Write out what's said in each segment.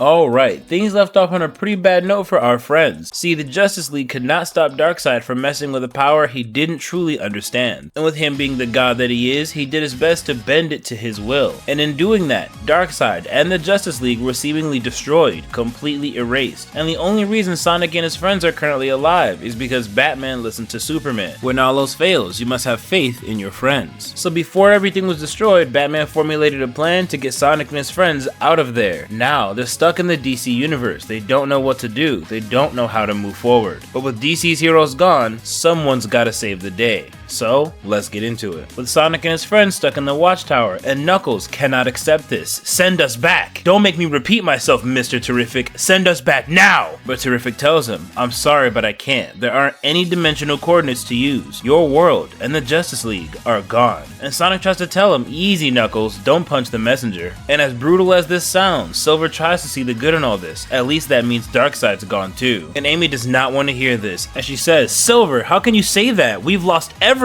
Alright, things left off on a pretty bad note for our friends. See, the Justice League could not stop Darkseid from messing with a power he didn't truly understand. And with him being the god that he is, he did his best to bend it to his will. And in doing that, Darkseid and the Justice League were seemingly destroyed, completely erased. And the only reason Sonic and his friends are currently alive is because Batman listened to Superman. When all else fails, you must have faith in your friends. So before everything was destroyed, Batman formulated a plan to get Sonic and his friends out of there. Now, they're stuck in the DC universe. They don't know what to do. They don't know how to move forward. But with DC's heroes gone, someone's gotta save the day. So, let's get into it. With Sonic and his friends stuck in the Watchtower, and Knuckles cannot accept this. Send us back! Don't make me repeat myself, Mr. Terrific. Send us back now! But Terrific tells him, I'm sorry, but I can't. There aren't any dimensional coordinates to use. Your world and the Justice League are gone. And Sonic tries to tell him, easy Knuckles, don't punch the messenger. And as brutal as this sounds, Silver tries to see the good in all this. At least that means Darkseid's gone too. And Amy does not want to hear this, as she says, Silver, how can you say that? We've lost everyone,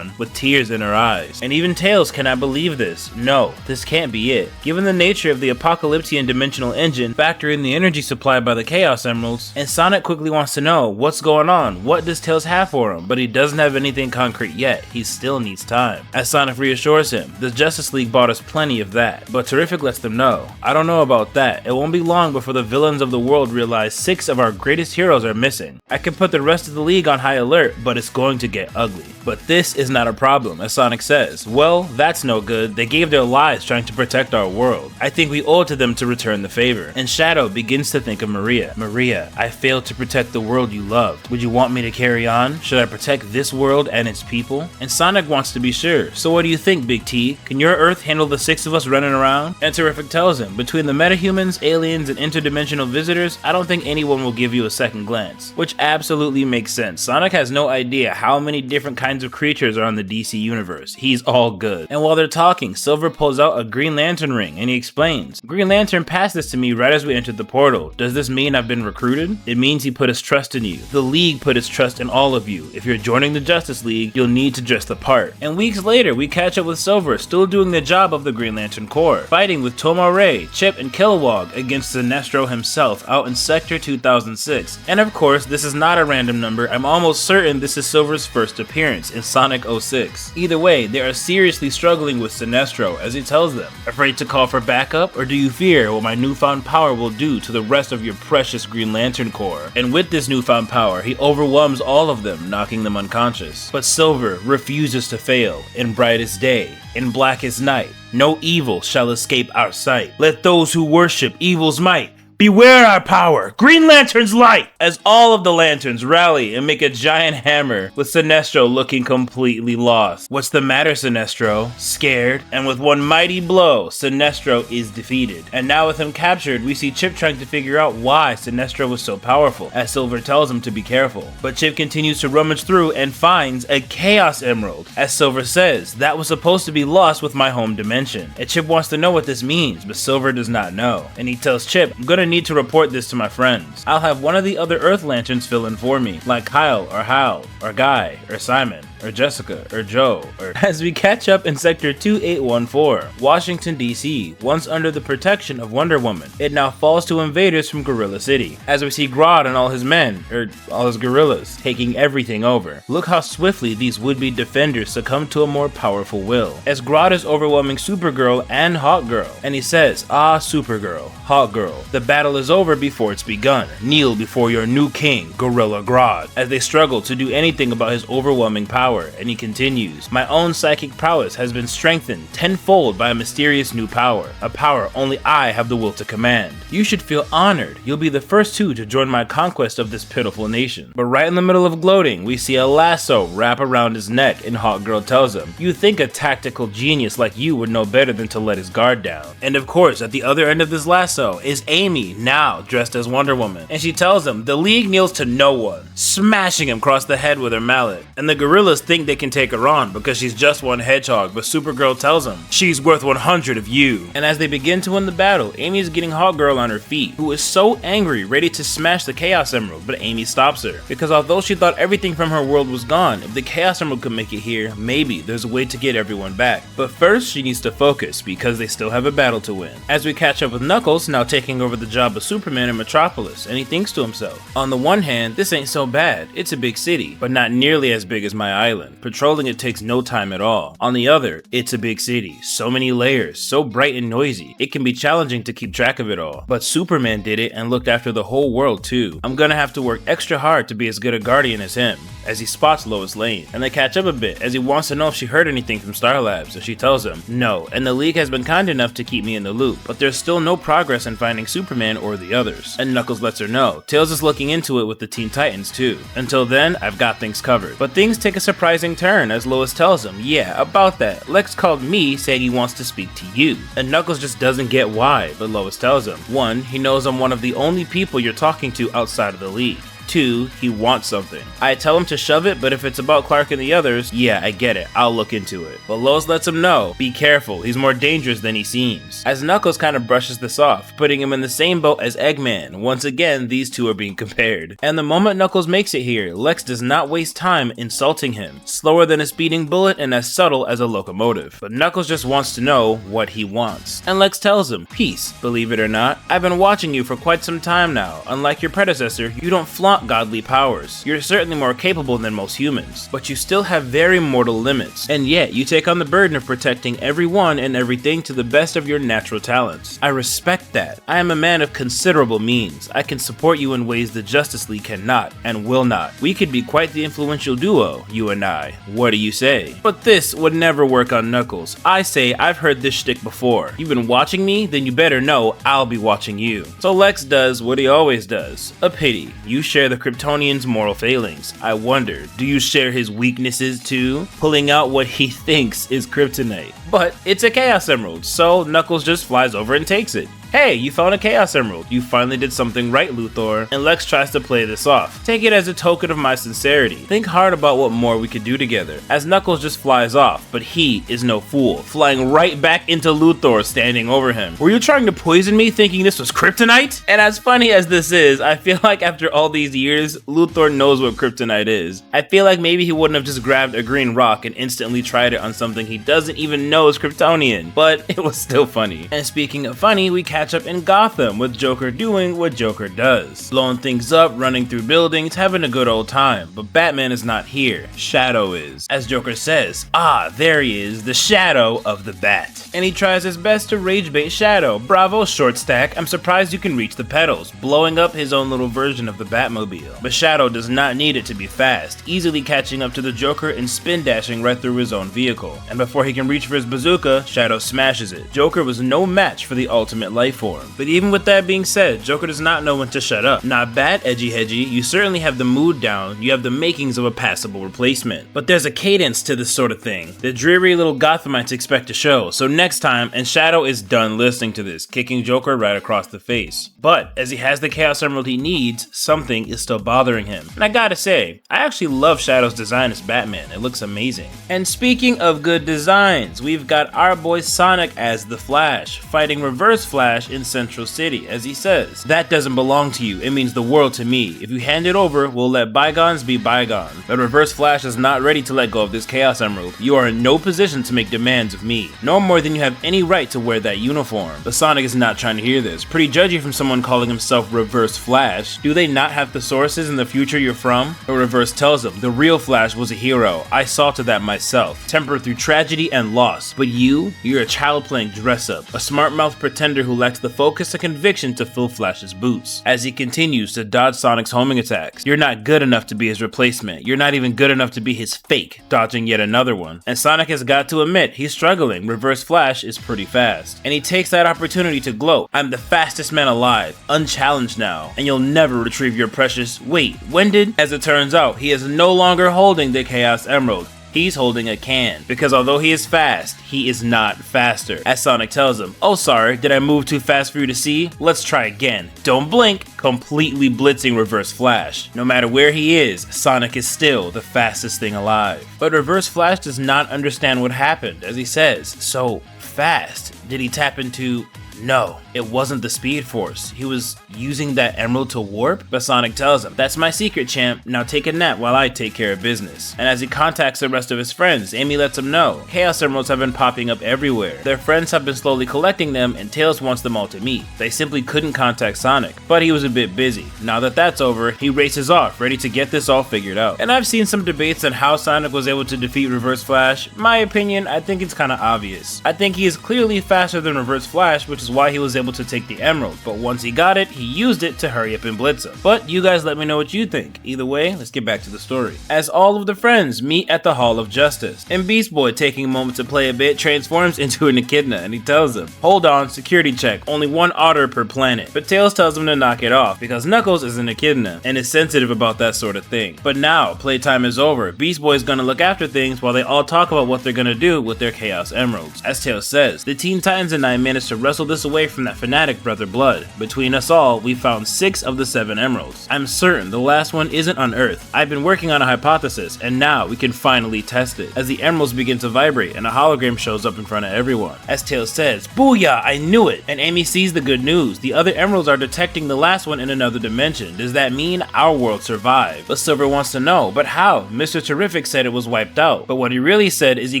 with tears in her eyes. And even Tails cannot believe this. No, this can't be it. Given the nature of the Apocalyptian dimensional engine, factor in the energy supplied by the Chaos Emeralds, and Sonic quickly wants to know what's going on, what does Tails have for him, but he doesn't have anything concrete yet. He still needs time. As Sonic reassures him, the Justice League bought us plenty of that, but Terrific lets them know, I don't know about that. It won't be long before the villains of the world realize 6 of our greatest heroes are missing. I can put the rest of the league on high alert, but it's going to get ugly. But this is not a problem, as Sonic says. Well, that's no good. They gave their lives trying to protect our world. I think we owe it to them to return the favor. And Shadow begins to think of Maria. Maria, I failed to protect the world you loved. Would you want me to carry on? Should I protect this world and its people? And Sonic wants to be sure. So what do you think, Big T? Can your Earth handle the 6 of us running around? And Terrific tells him, between the metahumans, aliens, and interdimensional visitors, I don't think anyone will give you a second glance. Which absolutely makes sense. Sonic has no idea how many different kinds of creatures are on the DC universe. He's all good. And while they're talking, Silver pulls out a Green Lantern ring and he explains, Green Lantern passed this to me right as we entered the portal. Does this mean I've been recruited? It means he put his trust in you. The League put its trust in all of you. If you're joining the Justice League, you'll need to dress the part. And weeks later, we catch up with Silver, still doing the job of the Green Lantern Corps, fighting with Tomar-Ray, Chip, and Kilowog against Sinestro himself out in Sector 2006. And of course, this is not a random number. I'm almost certain this is Silver's first appearance in Sonic 06. Either way, they are seriously struggling with Sinestro as he tells them, afraid to call for backup, or do you fear what my newfound power will do to the rest of your precious Green Lantern Corps? And with this newfound power, he overwhelms all of them, knocking them unconscious. But Silver refuses to fail. In brightest day, in blackest night, no evil shall escape our sight. Let those who worship evil's might beware our power, Green Lantern's light! As all of the lanterns rally and make a giant hammer, with Sinestro looking completely lost. What's the matter, Sinestro? Scared? And with one mighty blow, Sinestro is defeated. And now with him captured, we see Chip trying to figure out why Sinestro was so powerful, as Silver tells him to be careful. But Chip continues to rummage through and finds a Chaos Emerald. As Silver says, that was supposed to be lost with my home dimension. And Chip wants to know what this means, but Silver does not know. And he tells Chip, I'm gonna need to report this to my friends. I'll have one of the other Earth Lanterns fill in for me, like Kyle or Hal or Guy or Simon or Jessica or Joe. Or as we catch up in Sector 2814, Washington DC, once under the protection of Wonder Woman, it now falls to invaders from Gorilla City. As we see Grodd and all his men, or all his gorillas, taking everything over. Look how swiftly these would-be defenders succumb to a more powerful will, as Grodd is overwhelming Supergirl and Hawkgirl, and he says, ah, Supergirl, Hawkgirl, the battle is over before it's begun. Kneel before your new king, Gorilla Grodd, as they struggle to do anything about his overwhelming power. And he continues, my own psychic prowess has been strengthened tenfold by a mysterious new power, a power only I have the will to command. You should feel honored. You'll be the first two to join my conquest of this pitiful nation. But right in the middle of gloating, we see a lasso wrap around his neck, and Hawkgirl tells him, you think a tactical genius like you would know better than to let his guard down. And of course, at the other end of this lasso is Amy, now dressed as Wonder Woman, and she tells him the League kneels to no one, smashing him across the head with her mallet. And the gorillas think they can take her on because she's just one hedgehog, but Supergirl tells them she's worth 100 of you. And as they begin to win the battle, Amy is getting Hawkgirl on her feet, who is so angry, ready to smash the Chaos Emerald, but Amy stops her. Because although she thought everything from her world was gone, if the Chaos Emerald could make it here, maybe there's a way to get everyone back. But first, she needs to focus, because they still have a battle to win. As we catch up with Knuckles, now taking over the job of Superman in Metropolis, and he thinks to himself, on the one hand, this ain't so bad, it's a big city, but not nearly as big as my island. Patrolling it takes no time at all. On the other, it's a big city, so many layers, so bright and noisy, it can be challenging to keep track of it all. But Superman did it and looked after the whole world too. I'm gonna have to work extra hard to be as good a guardian as him. As he spots Lois Lane, and they catch up a bit as he wants to know if she heard anything from Star Labs, and she tells him, no, and the League has been kind enough to keep me in the loop, but there's still no progress in finding Superman or the others. And Knuckles lets her know. Tails is looking into it with the Teen Titans too. Until then, I've got things covered. But things take a surprising turn as Lois tells him, yeah, about that, Lex called me saying he wants to speak to you. And Knuckles just doesn't get why, but Lois tells him, 1, he knows I'm one of the only people you're talking to outside of the League. 2, he wants something. I tell him to shove it, but if it's about Clark and the others, yeah, I get it, I'll look into it. But Lois lets him know, be careful, he's more dangerous than he seems. As Knuckles kind of brushes this off, putting him in the same boat as Eggman. Once again, these two are being compared. And the moment Knuckles makes it here, Lex does not waste time insulting him. Slower than a speeding bullet and as subtle as a locomotive. But Knuckles just wants to know what he wants. And Lex tells him, peace, believe it or not, I've been watching you for quite some time now. Unlike your predecessor, you don't flaunt godly powers. You're certainly more capable than most humans, but you still have very mortal limits, and yet you take on the burden of protecting everyone and everything to the best of your natural talents. I respect that. I am a man of considerable means. I can support you in ways the Justice League cannot and will not. We could be quite the influential duo, you and I. What do you say? But this would never work on Knuckles. I say I've heard this shtick before. You've been watching me? Then you better know I'll be watching you. So Lex does what he always does. A pity. You share the Kryptonian's moral failings. I wonder, do you share his weaknesses too? Pulling out what he thinks is kryptonite. But it's a Chaos Emerald, so Knuckles just flies over and takes it. Hey, you found a Chaos Emerald. You finally did something right, Luthor. And Lex tries to play this off. Take it as a token of my sincerity. Think hard about what more we could do together. As Knuckles just flies off, but he is no fool, flying right back into Luthor standing over him. Were you trying to poison me thinking this was kryptonite? And as funny as this is, I feel like after all these years, Luthor knows what kryptonite is. I feel like maybe he wouldn't have just grabbed a green rock and instantly tried it on something he doesn't even know is Kryptonian, but it was still funny. And speaking of funny, we catch up in Gotham with Joker doing what Joker does. Blowing things up, running through buildings, having a good old time. But Batman is not here. Shadow is. As Joker says, ah, there he is, the shadow of the Bat. And he tries his best to rage bait Shadow. Bravo, Short Stack, I'm surprised you can reach the pedals, blowing up his own little version of the Batmobile. But Shadow does not need it to be fast, easily catching up to the Joker and spin dashing right through his own vehicle. And before he can reach for his bazooka, Shadow smashes it. Joker was no match for the ultimate life form. But even with that being said, Joker does not know when to shut up. Not bad, Edgy Hedgy, you certainly have the mood down, you have the makings of a passable replacement. But there's a cadence to this sort of thing, the dreary little Gothamites expect to show, so next time, and Shadow is done listening to this, kicking Joker right across the face. But, as he has the Chaos Emerald he needs, something is still bothering him. And I gotta say, I actually love Shadow's design as Batman, it looks amazing. And speaking of good designs, we've got our boy Sonic as the Flash, fighting Reverse Flash in Central City, as he says, that doesn't belong to you, it means the world to me. If you hand it over, we'll let bygones be bygones. But Reverse Flash is not ready to let go of this Chaos Emerald. You are in no position to make demands of me, no more than you have any right to wear that uniform. But Sonic is not trying to hear this. Pretty judgy from someone calling himself Reverse Flash. Do they not have the sources in the future you're from? But Reverse tells him, the real Flash was a hero. I saw to that myself, tempered through tragedy and loss. But you're a child playing dress up, a smart-mouthed pretender who lacks the focus and conviction to fill Flash's boots. As he continues to dodge Sonic's homing attacks, you're not good enough to be his replacement. You're not even good enough to be his fake, dodging yet another one. And Sonic has got to admit, he's struggling. Reverse Flash is pretty fast. And he takes that opportunity to gloat. I'm the fastest man alive, unchallenged now, and you'll never retrieve your precious— wait, when did— as it turns out, he is no longer holding the Chaos Emerald. he's holding a can, because although he is fast, he is not faster. As Sonic tells him, "Oh sorry, did I move too fast for you to see? Let's try again. Don't blink," completely blitzing Reverse Flash. No matter where he is, Sonic is still the fastest thing alive. But Reverse Flash does not understand what happened, as he says, "So fast, did he tap into..." No, it wasn't the Speed Force. He was using that emerald to warp? But Sonic tells him, "That's my secret, champ. Now take a nap while I take care of business." And as he contacts the rest of his friends, Amy lets him know Chaos Emeralds have been popping up everywhere. Their friends have been slowly collecting them, and Tails wants them all to meet. They simply couldn't contact Sonic, but he was a bit busy. Now that that's over, he races off, ready to get this all figured out. And I've seen some debates on how Sonic was able to defeat Reverse Flash. My opinion, I think it's kinda obvious. I think he is clearly faster than Reverse Flash, which is why he was able to take the emerald, but once he got it, he used it to hurry up and blitz him. But you guys let me know what you think. Either way, let's get back to the story. As all of the friends meet at the Hall of Justice, and Beast Boy, taking a moment to play a bit, transforms into an echidna, and he tells them, "Hold on, security check, only one otter per planet." But Tails tells him to knock it off, because Knuckles is an echidna, and is sensitive about that sort of thing. But now, playtime is over, Beast Boy is gonna look after things while they all talk about what they're gonna do with their Chaos Emeralds. As Tails says, "The Teen Titans and I managed to wrestle this away from that fanatic Brother Blood. Between us all, we found 6 of the 7 emeralds. I'm certain the last one isn't on Earth. I've been working on a hypothesis, and now we can finally test it." As the emeralds begin to vibrate, and a hologram shows up in front of everyone. As Tails says, "Booyah, I knew it!" And Amy sees the good news. The other emeralds are detecting the last one in another dimension. Does that mean our world survived? But Silver wants to know, but how? Mr. Terrific said it was wiped out, but what he really said is he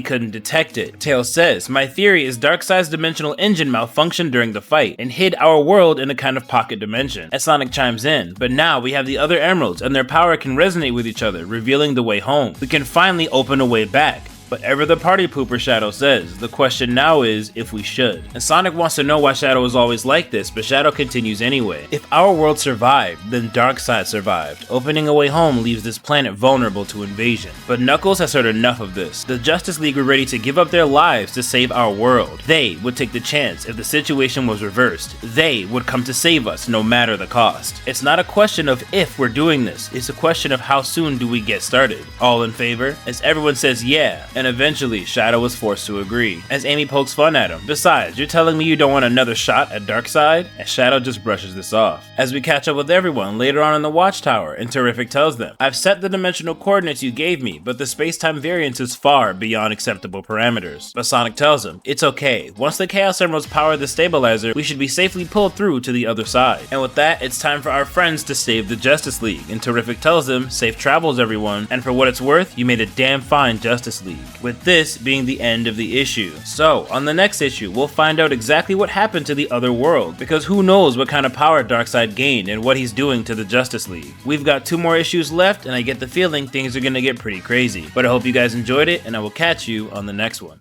couldn't detect it. Tails says, "My theory is Darkseid's dimensional engine malfunctioned during the fight, and hid our world in a kind of pocket dimension." As Sonic chimes in, "But now we have the other emeralds, and their power can resonate with each other, revealing the way home. We can finally open a way back." But ever the party pooper, Shadow says, "The question now is if we should." And Sonic wants to know why Shadow is always like this, but Shadow continues anyway. "If our world survived, then Darkseid survived. Opening a way home leaves this planet vulnerable to invasion." But Knuckles has heard enough of this. The Justice League were ready to give up their lives to save our world. They would take the chance if the situation was reversed. They would come to save us no matter the cost. It's not a question of if we're doing this, it's a question of how soon do we get started. All in favor? As everyone says yeah. And eventually, Shadow was forced to agree, as Amy pokes fun at him. "Besides, you're telling me you don't want another shot at Darkseid?" And Shadow just brushes this off. As we catch up with everyone later on in the Watchtower, and Terrific tells them, "I've set the dimensional coordinates you gave me, but the space-time variance is far beyond acceptable parameters." But Sonic tells him, "It's okay. Once the Chaos Emeralds power the stabilizer, we should be safely pulled through to the other side." And with that, it's time for our friends to save the Justice League, and Terrific tells them, "Safe travels, everyone, and for what it's worth, you made a damn fine Justice League." With this being the end of the issue. So, on the next issue, we'll find out exactly what happened to the other world, because who knows what kind of power Darkseid gained and what he's doing to the Justice League. We've got 2 more issues left, and I get the feeling things are gonna get pretty crazy. But I hope you guys enjoyed it, and I will catch you on the next one.